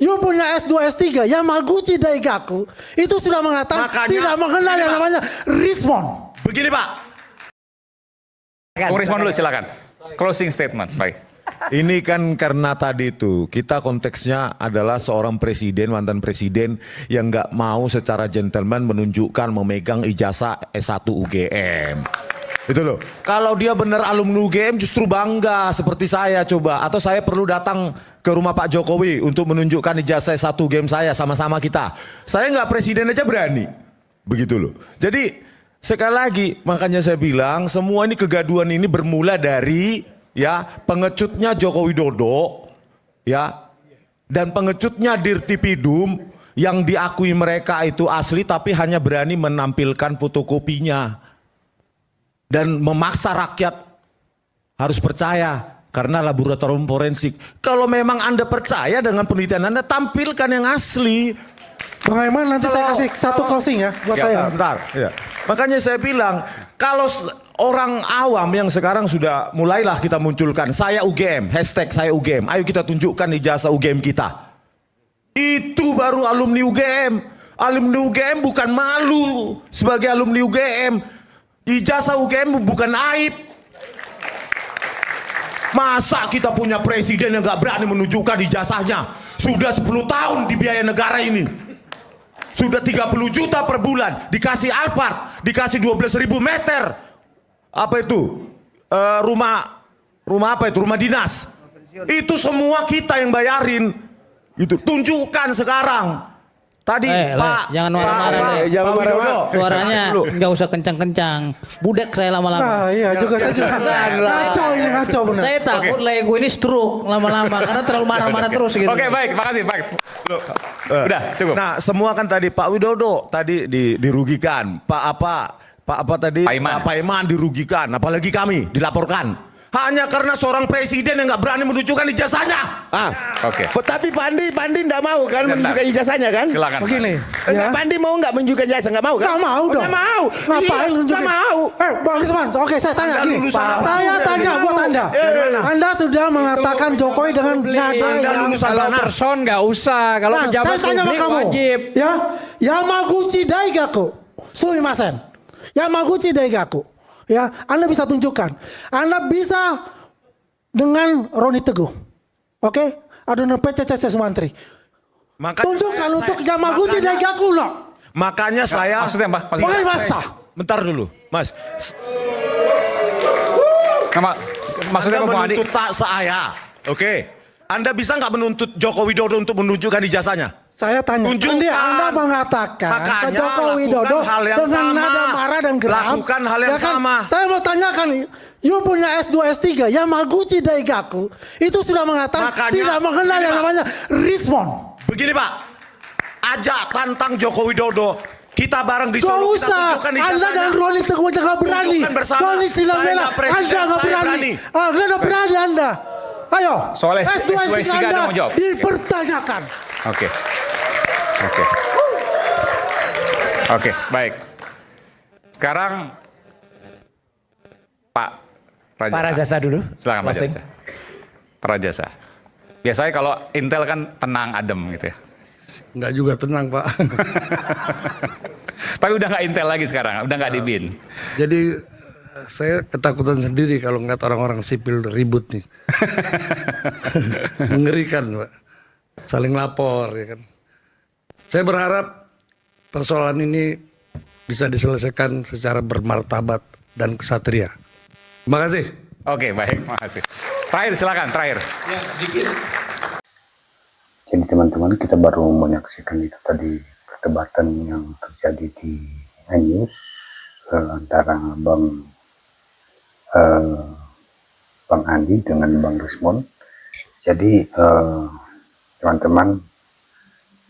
You punya S2, S3, Yamaguchi Daigaku itu sudah mengatakan tidak mengenal yang namanya Richmond. Begini Pak. Bung Rismon dulu silakan. Closing statement, baik. Ini kan karena tadi itu kita konteksnya adalah seorang presiden, mantan presiden yang nggak mau secara gentleman menunjukkan memegang ijazah S1 UGM. Itu loh. Kalau dia benar alumni UGM justru bangga seperti saya coba. Atau saya perlu datang ke rumah Pak Jokowi untuk menunjukkan ijazah S1 UGM saya, sama-sama kita. Saya nggak presiden aja berani. Begitu loh. Jadi sekali lagi makanya saya bilang semua ini kegaduhan ini bermula dari ya pengecutnya Joko Widodo ya dan pengecutnya Dirtipidum yang diakui mereka itu asli tapi hanya berani menampilkan fotokopinya dan memaksa rakyat harus percaya karena laboratorium forensik. Kalau memang Anda percaya dengan penelitian Anda, tampilkan yang asli. Bang Aiman, nanti saya kasih satu closing ya buat saya. Bentar, ya. Makanya saya bilang kalau orang awam yang sekarang sudah mulailah kita munculkan saya UGM, hashtag saya UGM, ayo kita tunjukkan ijazah UGM kita. Itu baru alumni UGM. Alumni UGM bukan malu sebagai alumni UGM. Ijazah UGM bukan aib. Masa kita punya presiden yang gak berani menunjukkan ijazahnya? Sudah 10 tahun di biaya negara ini. Sudah 30 juta per bulan, dikasih Alphard, dikasih 12.000 meter. Apa itu? Rumah apa itu? Rumah dinas. Itu semua kita yang bayarin. Itu tunjukkan sekarang. Tadi Pak, jangan marah-marah. Jangan marah-marah. Suaranya nggak usah kencang-kencang. Budek saya lama-lama. Nah, iya juga saya juga. Ngaco ini, ngaco benar. Saya takut gue ini stroke lama-lama karena terlalu marah-marah terus gitu. Oke, baik, makasih, baik. Udah, cukup. Nah, semua kan tadi Pak Widodo tadi dirugikan. Pak apa tadi? Pak Paiman dirugikan. Apalagi kami dilaporkan. Hanya karena seorang presiden yang nggak berani menunjukkan ijazahnya. Oke. Tapi Pak Andi nggak mau kan menunjukkan ijazahnya kan? Silakan. Begini, Pak Andi mau nggak menunjukkan ijazah? Nggak mau kan? Nggak mau dong. Nggak mau. Ngapain nunjukin? Nggak mau. Bang Risman, oke saya tanya Anda gini. lulusan apa? Saya tanya buat Anda. Anda sudah mengatakan Jokowi dengan nada Anda yang lulusan Kalau mana? person nggak usah, kalau Nah, pejabat saya tanya sama publik kamu. wajib. Ya, Yamaguchi Daigaku. Sumimasen. Yamaguchi Daigaku. Ya, Anda bisa tunjukkan. Anda bisa dengan Roni Teguh. Oke? Ada PC Sumantri. Tunjukkan untuk Yamaguchi Daigaku loh. Makanya saya Maksudnya apa? Oke, basta. bentar dulu, Mas. Maksudnya Anda apa, Bung Andi? menuntut tak saya. Oke. Anda bisa nggak menuntut Joko Widodo untuk menunjukkan ijazahnya? Saya tanya, Tunjukkan. Anda mengatakan Makanya ke Joko Widodo lakukan hal yang dengan sama. nada marah dan geram. Lakukan hal yang sama. Saya mau tanyakan, you punya S2, S3, Yamaguchi Daigaku itu sudah mengatakan tidak mengenal yang namanya Richmond. Begini Pak, ajak tantang Joko Widodo. Kita bareng di Gak Solo, kita usah, tunjukkan Anda ijazahnya. dan Roni Teguh aja gak berani. Tunjukkan bersama. Roni Silamela, Saya presiden, Anda gak saya berani. berani. Anda gak berani Anda. Ayo, Soal S2, S2, S3 S3 Anda Anda mau jawab? dipertanyakan. Oke, baik. Sekarang Pak Rajasa dulu. Silakan Pak Rajasa. Pak Rajasa. Biasanya kalau Intel kan tenang, adem gitu ya. Enggak juga tenang Pak. Tapi udah nggak Intel lagi sekarang, udah nggak di BIN. Jadi saya ketakutan sendiri kalau ngeliat orang-orang sipil ribut nih. Mengerikan Pak. Saling lapor ya kan. Saya berharap persoalan ini bisa diselesaikan secara bermartabat dan kesatria. Terima kasih. Oke, baik, makasih. Terakhir silakan, terakhir. Jadi teman-teman, kita baru menyaksikan itu tadi perdebatan yang terjadi di News antara Bang Andi dengan Bang Rismon. Jadi teman-teman,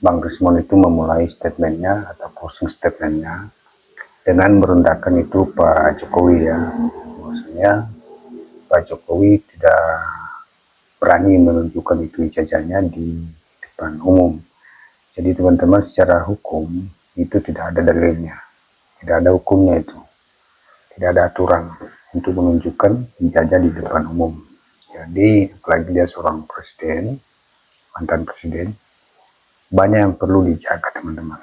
Bang Rismon itu memulai statementnya atau closing statementnya dengan merendahkan itu Pak Jokowi ya. Maksudnya Pak Jokowi tidak berani menunjukkan itu ijazahnya di depan umum. Jadi teman-teman, secara hukum itu tidak ada dalilnya, tidak ada hukumnya itu, tidak ada aturan untuk menunjukkan ijazah di depan umum. Jadi apalagi dia seorang presiden, mantan presiden, banyak yang perlu dijaga teman-teman.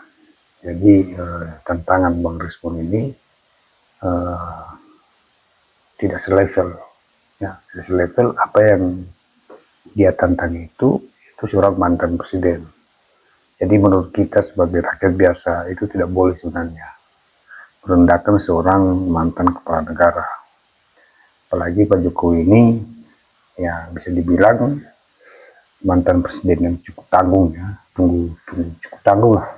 Jadi tantangan Bang Rismon ini tidak selevel, ya, tidak selevel apa yang dia tantangi itu seorang mantan presiden. Jadi menurut kita sebagai rakyat biasa itu tidak boleh sebenarnya merendahkan seorang mantan kepala negara. Apalagi Pak Jokowi ini ya bisa dibilang mantan presiden yang cukup tanggung, ya, cukup tanggung lah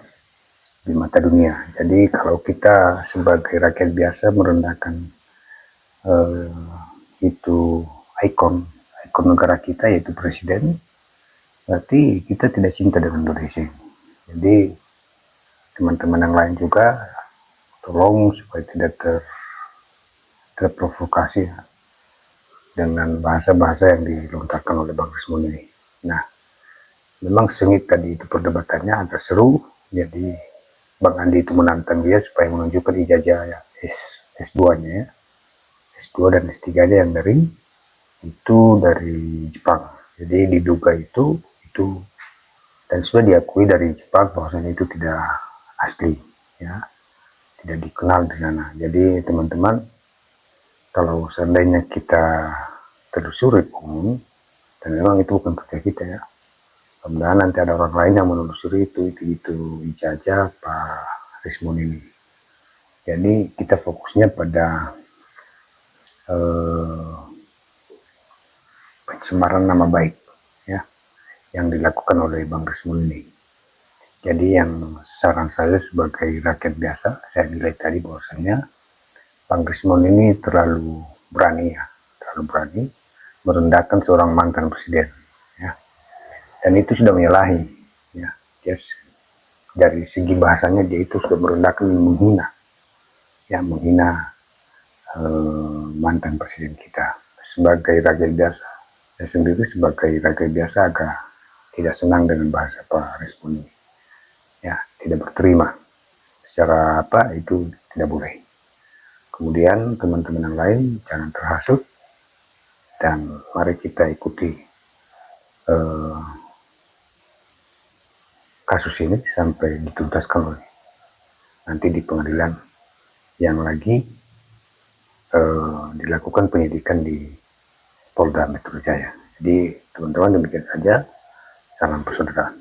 di mata dunia. Jadi kalau kita sebagai rakyat biasa merendahkan itu ikon negara kita yaitu presiden, berarti kita tidak cinta dengan Indonesia. Jadi teman-teman yang lain juga tolong supaya tidak terprovokasi dengan bahasa-bahasa yang dilontarkan oleh Bang Rismon ini. Nah, memang sengit tadi itu perdebatannya, agak seru. Jadi Bang Andi itu menantang dia supaya menunjukkan ijazah ya, S2-nya ya. S2 dan S3-nya yang dari Jepang. Jadi diduga itu dan sudah diakui dari Jepang bahwasanya itu tidak asli, ya, tidak dikenal di sana. Jadi teman-teman, kalau seandainya kita telusuri pun, dan memang itu bukan kerja kita ya, mudah-mudahan nanti ada orang lain yang menelusuri itu ijazah Pak Rismon ini. Jadi kita fokusnya pada pencemaran nama baik ya yang dilakukan oleh Bang Rismon ini. Jadi yang saran saya sebagai rakyat biasa, saya nilai tadi bahwasanya Bang Rismon ini terlalu berani merendahkan seorang mantan presiden ya. Dan itu sudah menyalahi ya. Dari segi bahasanya dia itu sudah merendahkan, menghina mantan presiden kita. Sebagai rakyat biasa, saya sendiri sebagai rakyat biasa agak tidak senang dengan bahasa Pak Rismon ini. Ya, tidak berterima. Secara apa itu tidak boleh. Kemudian teman-teman yang lain jangan terhasut dan mari kita ikuti kasus ini sampai dituntaskan oleh nanti di pengadilan yang lagi dilakukan penyidikan di Polda Metro Jaya. Jadi teman-teman demikian saja, salam persaudaraan.